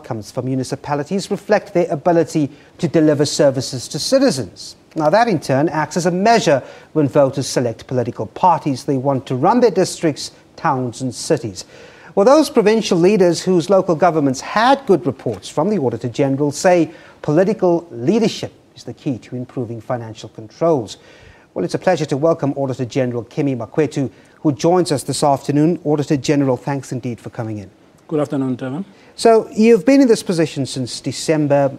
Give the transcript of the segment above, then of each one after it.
outcomes for municipalities reflect their ability to deliver services to citizens. Now that in turn acts as a measure when voters select political parties they want to run their districts, towns and cities. Well, those provincial leaders whose local governments had good reports from the Auditor-General say political leadership is the key to improving financial controls. Well, it's a pleasure to welcome Auditor-General Kimi Makwetu, who joins us this afternoon. Auditor-General, thanks indeed for coming in. Good afternoon, Tevin. So, you've been in this position since December.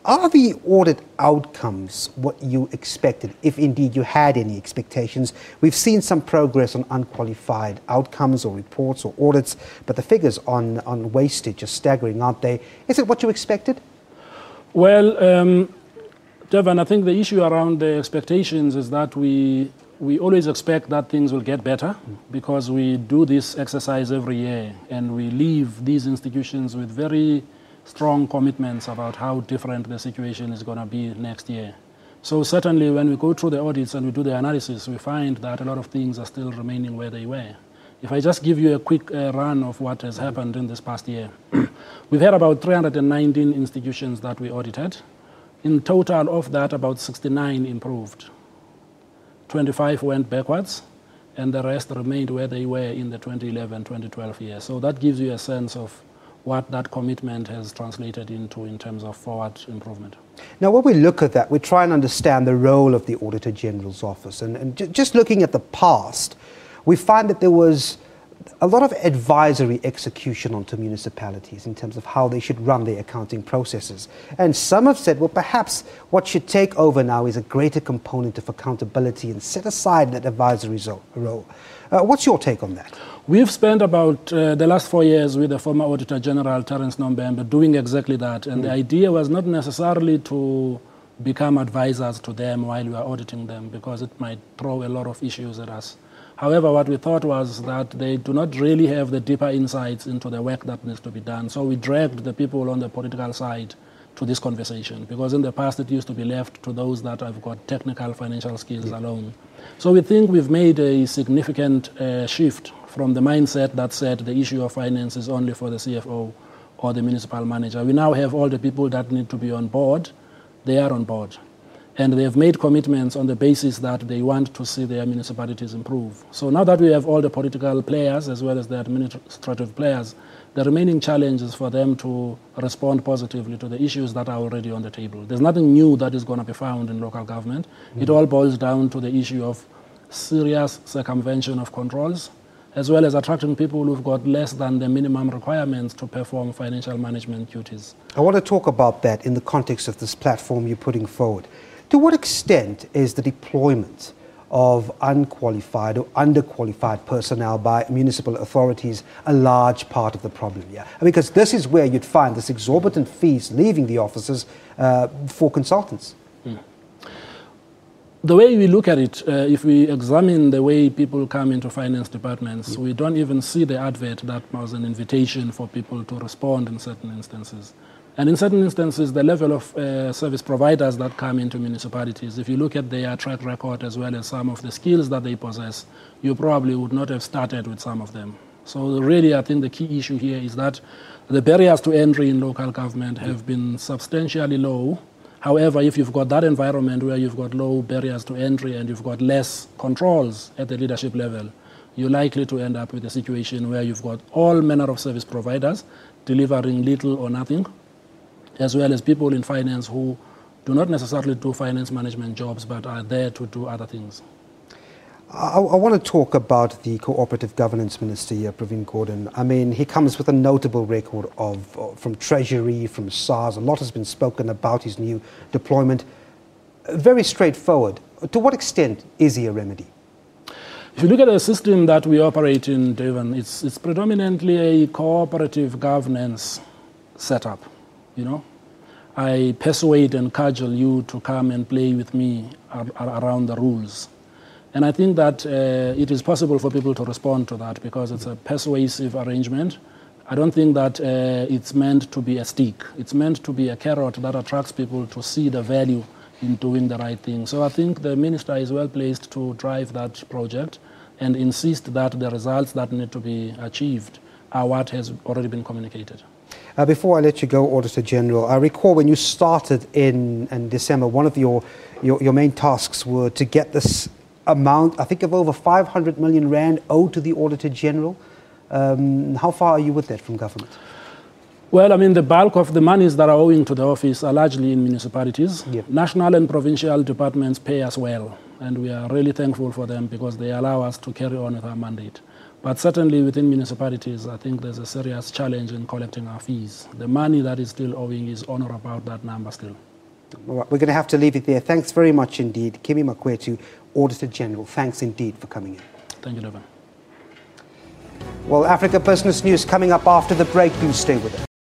Are the audit outcomes what you expected, if indeed you had any expectations? We've seen some progress on unqualified outcomes or reports or audits, but the figures on wastage are staggering, aren't they? Is it what you expected? Well, Devon, I think the issue around the expectations is that we always expect that things will get better because we do this exercise every year and we leave these institutions with very strong commitments about how different the situation is going to be next year. So certainly when we go through the audits and we do the analysis, we find that a lot of things are still remaining where they were. If I just give you a quick run of what has happened in this past year, we've had about 319 institutions that we audited. In total of that, about 69 improved. 25 went backwards, and the rest remained where they were in the 2011-2012 year. So that gives you a sense of what that commitment has translated into in terms of forward improvement. Now, when we look at that, we try and understand the role of the Auditor-General's office. And just looking at the past, we find that there was a lot of advisory execution onto municipalities in terms of how they should run their accounting processes. And some have said, well, perhaps what should take over now is a greater component of accountability and set aside that advisory role. What's your take on that? We've spent about the last 4 years with the former Auditor General, Terence Nombembe, doing exactly that. And the idea was not necessarily to become advisors to them while we are auditing them, because it might throw a lot of issues at us. However, what we thought was that they do not really have the deeper insights into the work that needs to be done. So we dragged the people on the political side to this conversation, because in the past it used to be left to those that have got technical financial skills alone. So we think we've made a significant shift from the mindset that said the issue of finance is only for the CFO or the municipal manager. We now have all the people that need to be on board. They are on board. And they have made commitments on the basis that they want to see their municipalities improve. So now that we have all the political players as well as the administrative players, the remaining challenge is for them to respond positively to the issues that are already on the table. There's nothing new that is going to be found in local government. It all boils down to the issue of serious circumvention of controls, as well as attracting people who've got less than the minimum requirements to perform financial management duties. I want to talk about that in the context of this platform you're putting forward. To what extent is the deployment of unqualified or underqualified personnel by municipal authorities a large part of the problem here? Because this is where you'd find this exorbitant fees leaving the offices for consultants. The way we look at it, if we examine the way people come into finance departments, we don't even see the advert that was an invitation for people to respond in certain instances. And in certain instances, the level of service providers that come into municipalities, if you look at their track record as well as some of the skills that they possess, you probably would not have started with some of them. So really, I think the key issue here is that the barriers to entry in local government have been substantially low. However, if you've got that environment where you've got low barriers to entry and you've got less controls at the leadership level, you're likely to end up with a situation where you've got all manner of service providers delivering little or nothing, as well as people in finance who do not necessarily do finance management jobs but are there to do other things. I want to talk about the Cooperative Governance Minister here, Pravin Gordhan. I mean, he comes with a notable record from Treasury, from SARS. A lot has been spoken about his new deployment. Very straightforward. To what extent is he a remedy? If you look at the system that we operate in, Devon, it's predominantly a cooperative governance setup, you know. I persuade and cajole you to come and play with me around the rules. And I think that it is possible for people to respond to that because it's a persuasive arrangement. I don't think that it's meant to be a stick. It's meant to be a carrot that attracts people to see the value in doing the right thing. So I think the minister is well placed to drive that project and insist that the results that need to be achieved are what has already been communicated. Before I let you go, Auditor General, I recall when you started in December, one of your main tasks were to get this amount, I think of over 500 million rand owed to the Auditor General. How far are you with that from government? Well, I mean, the bulk of the monies that are owing to the office are largely in municipalities. Yep. National and provincial departments pay us well, and we are really thankful for them because they allow us to carry on with our mandate. But certainly within municipalities, I think there's a serious challenge in collecting our fees. The money that is still owing is on or about that number still. All right, we're going to have to leave it there. Thanks very much indeed. Kimi Makwetu, Auditor General. Thanks indeed for coming in. Thank you, Devin. Well, Africa Business News coming up after the break. Do stay with us.